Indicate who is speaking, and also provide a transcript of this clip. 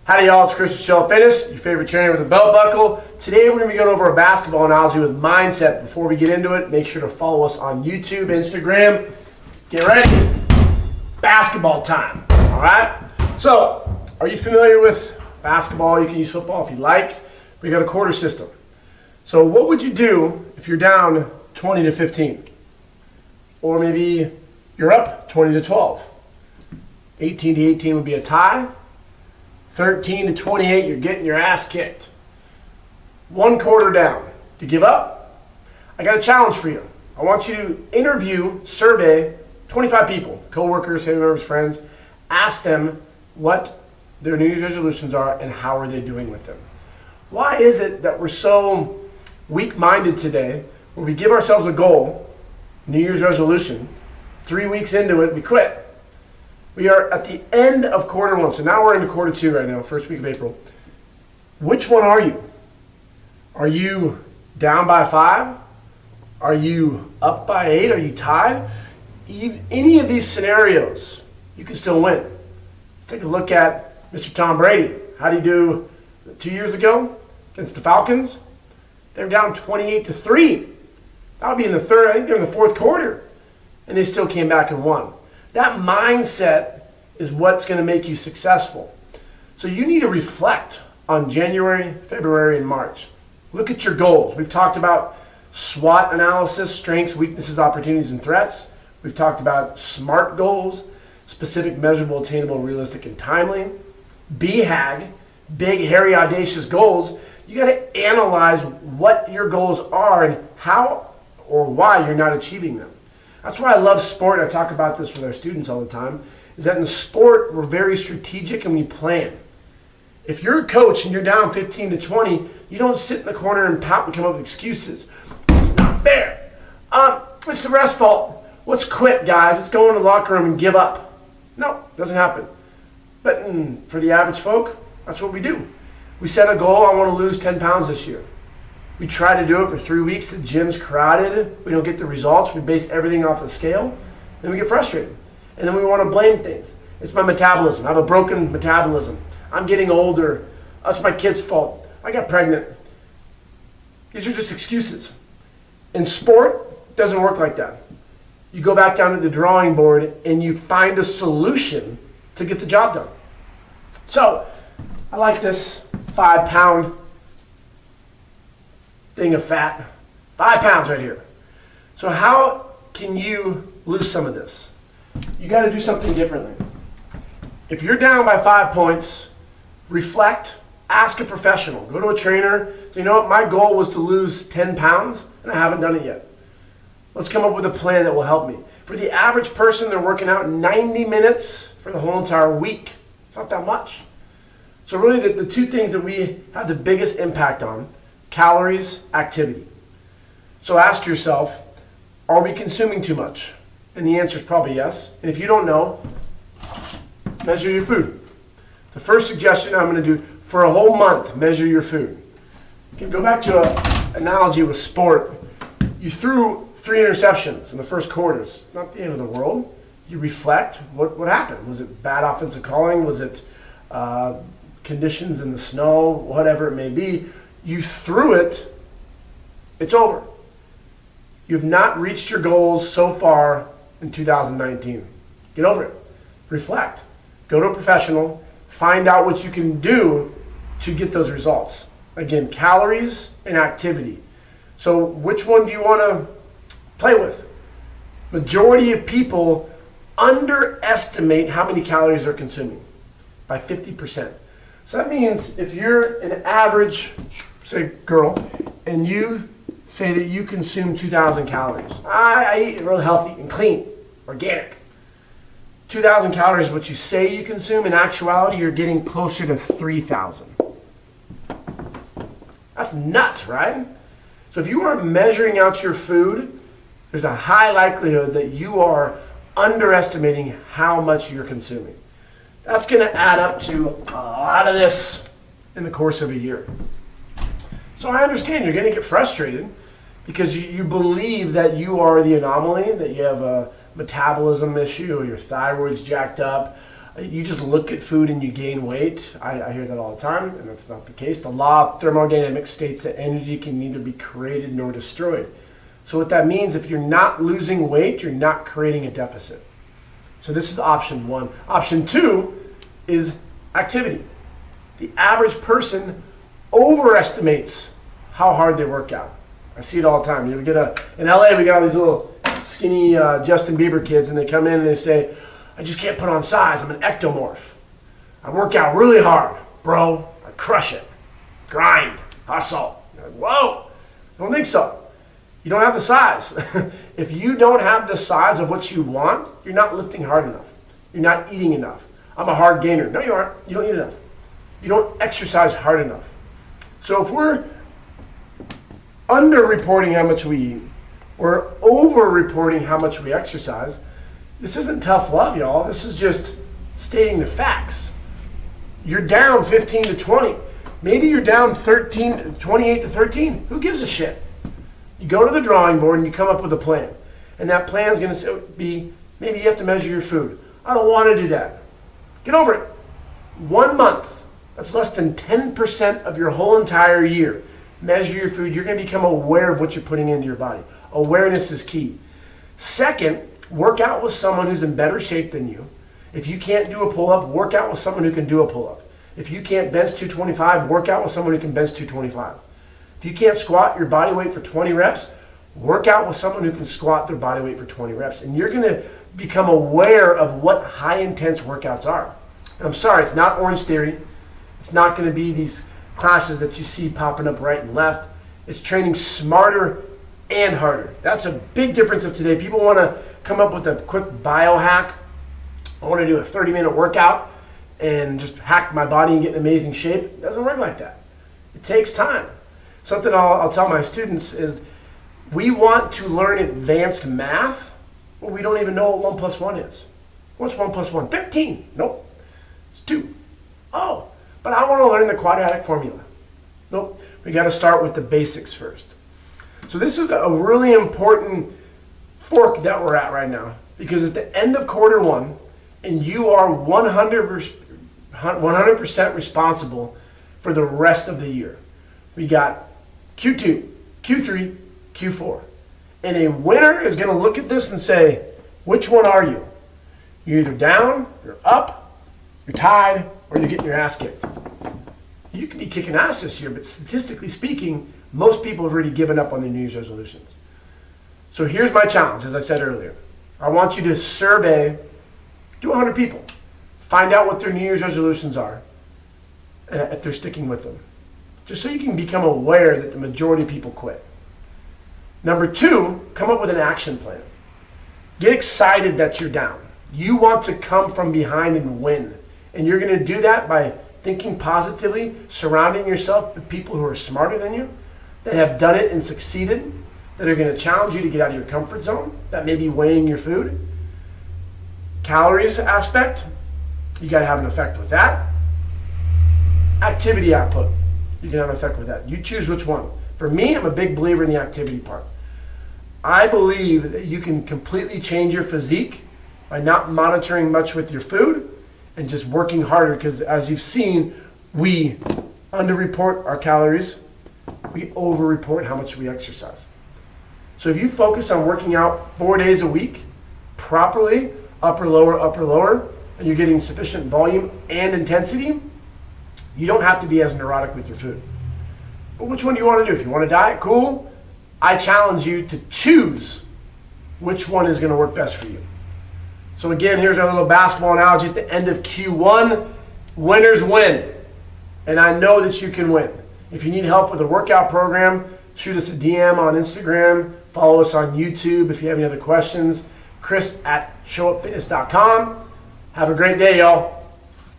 Speaker 1: Howdy y'all, it's Chris with Shell Fitness, your favorite trainer with a belt buckle. Today we're going to be going over a basketball analogy with mindset. Before we get into it, make sure to follow us on YouTube, Instagram. Get ready. Basketball time, all right? So, are you familiar with basketball? You can use football if you like. We got a quarter system. So what would you do if you're down 20 to 15? Or maybe you're up 20 to 12. 18 to 18 would be a tie. 13 to 28, you're getting your ass kicked. One quarter down. Do you give up? I got a challenge for you. I want you to interview, survey 25 people, coworkers, family members, friends. Ask them what their New Year's resolutions are and how are they doing with them. Why is it that we're so weak-minded today where we give ourselves a goal, New Year's resolution, 3 weeks into it, we quit? We are at the end of quarter one, so now we're into quarter two right now, first week of April. Which one are you? Are you down by 5? Are you up by 8? Are you tied? Any of these scenarios, you can still win. Let's take a look at Mr. Tom Brady. How did he do 2 years ago against the Falcons? They were down 28-3. That would be in the third, I think they're in the fourth quarter. And they still came back and won. That mindset is what's going to make you successful. So you need to reflect on January, February, and March. Look at your goals. We've talked about SWOT analysis, strengths, weaknesses, opportunities, and threats. We've talked about SMART goals, specific, measurable, attainable, realistic, and timely. BHAG, big, hairy, audacious goals. You got to analyze what your goals are and how or why you're not achieving them. That's why I love sport. I talk about this with our students all the time, is that in sport, we're very strategic and we plan. If you're a coach and you're down 15 to 20, you don't sit in the corner and pout and come up with excuses. It's not fair. It's the ref's fault. Let's quit, guys. Let's go into the locker room and give up. No, doesn't happen. But for the average folk, that's what we do. We set a goal, I want to lose 10 pounds this year. We try to do it for 3 weeks. The gym's crowded. We don't get the results. We base everything off the scale. Then we get frustrated. And then we want to blame things. It's my metabolism. I have a broken metabolism. I'm getting older. That's my kid's fault. I got pregnant. These are just excuses. In sport, it doesn't work like that. You go back down to the drawing board and you find a solution to get the job done. So, I like this 5-pound thing of fat. 5 pounds right here. So how can you lose some of this? You got to do something differently. If you're down by 5 points, reflect, ask a professional. Go to a trainer. So you know what? My goal was to lose 10 pounds and I haven't done it yet. Let's come up with a plan that will help me. For the average person, they're working out 90 minutes for the whole entire week. It's not that much. So really the two things that we have the biggest impact on, calories, activity. So ask yourself, are we consuming too much? And the answer is probably yes. And if you don't know, measure your food. The first suggestion I'm going to do for a whole month, measure your food. You can go back to an analogy with sport. You threw 3 interceptions in the first quarters. Not the end of the world. You reflect. What happened? Was it bad offensive calling? Was it conditions in the snow? Whatever it may be. You threw it. It's over. You've not reached your goals so far in 2019. Get over it. Reflect. Go to a professional. Find out what you can do to get those results. Again, calories and activity. So which one do you want to play with? Majority of people underestimate how many calories they're consuming by 50%. So that means if you're an average, say, girl, and you say that you consume 2,000 calories. I eat real healthy and clean, organic. 2,000 calories is what you say you consume. In actuality, you're getting closer to 3,000. That's nuts, right? So if you aren't measuring out your food, there's a high likelihood that you are underestimating how much you're consuming. That's going to add up to a lot of this in the course of a year. So I understand you're going to get frustrated because you believe that you are the anomaly, that you have a metabolism issue, or your thyroid's jacked up, you just look at food and you gain weight. I hear that all the time, and that's not the case. The law of thermodynamics states that energy can neither be created nor destroyed. So what that means, if you're not losing weight, you're not creating a deficit. So this is option one. Option two is activity. The average person overestimates how hard they work out. I see it all the time. You get in LA, we got all these little skinny Justin Bieber kids, and they come in and they say, I just can't put on size. I'm an ectomorph. I work out really hard, bro. I crush it. Grind. Hustle. You're like, whoa. I don't think so. You don't have the size. If you don't have the size of what you want, you're not lifting hard enough. You're not eating enough. I'm a hard gainer. No, you aren't. You don't eat enough. You don't exercise hard enough. So if we're under-reporting how much we eat, we're over-reporting how much we exercise, this isn't tough love, y'all. This is just stating the facts. You're down 15 to 20. Maybe you're down 28 to 13. Who gives a shit? You go to the drawing board and you come up with a plan. And that plan is going to be, maybe you have to measure your food. I don't want to do that. Get over it. 1 month. That's less than 10% of your whole entire year. Measure your food. You're going to become aware of what you're putting into your body. Awareness is key. Second, work out with someone who's in better shape than you. If you can't do a pull-up, work out with someone who can do a pull-up. If you can't bench 225, work out with someone who can bench 225. If you can't squat your body weight for 20 reps, work out with someone who can squat their body weight for 20 reps. And you're going to become aware of what high-intense workouts are. And I'm sorry, it's not Orange Theory. It's not going to be these classes that you see popping up right and left. It's training smarter and harder. That's a big difference of today. People want to come up with a quick biohack. I want to do a 30-minute workout and just hack my body and get in amazing shape. It doesn't work like that. It takes time. Something I'll tell my students is we want to learn advanced math, but we don't even know what 1 plus 1 is. What's 1 plus 1? 13. Nope. It's 2. Oh, but I want to learn the quadratic formula. Nope. We got to start with the basics first. So this is a really important fork that we're at right now, because it's the end of quarter one and you are 100% responsible for the rest of the year. We got Q2, Q3, Q4. And a winner is going to look at this and say, which one are you? You're either down, you're up, you're tied, or you're getting your ass kicked. You could be kicking ass this year, but statistically speaking, most people have already given up on their New Year's resolutions. So here's my challenge, as I said earlier. I want you to survey, do 100 people. Find out what their New Year's resolutions are, and if they're sticking with them. Just so you can become aware that the majority of people quit. Number 2, come up with an action plan. Get excited that you're down. You want to come from behind and win. And you're going to do that by thinking positively, surrounding yourself with people who are smarter than you, that have done it and succeeded, that are going to challenge you to get out of your comfort zone, that may be weighing your food. Calories aspect, you got to have an effect with that. Activity output, you can have an effect with that. You choose which one. For me, I'm a big believer in the activity part. I believe that you can completely change your physique by not monitoring much with your food and just working harder, because as you've seen, we underreport our calories, we overreport how much we exercise. So if you focus on working out 4 days a week properly, upper, lower, and you're getting sufficient volume and intensity, you don't have to be as neurotic with your food. But which one do you want to do? If you want to diet, cool. I challenge you to choose which one is going to work best for you. So again, here's our little basketball analogy. It's the end of Q1. Winners win. And I know that you can win. If you need help with a workout program, shoot us a DM on Instagram. Follow us on YouTube if you have any other questions. Chris@showupfitness.com. Have a great day, y'all.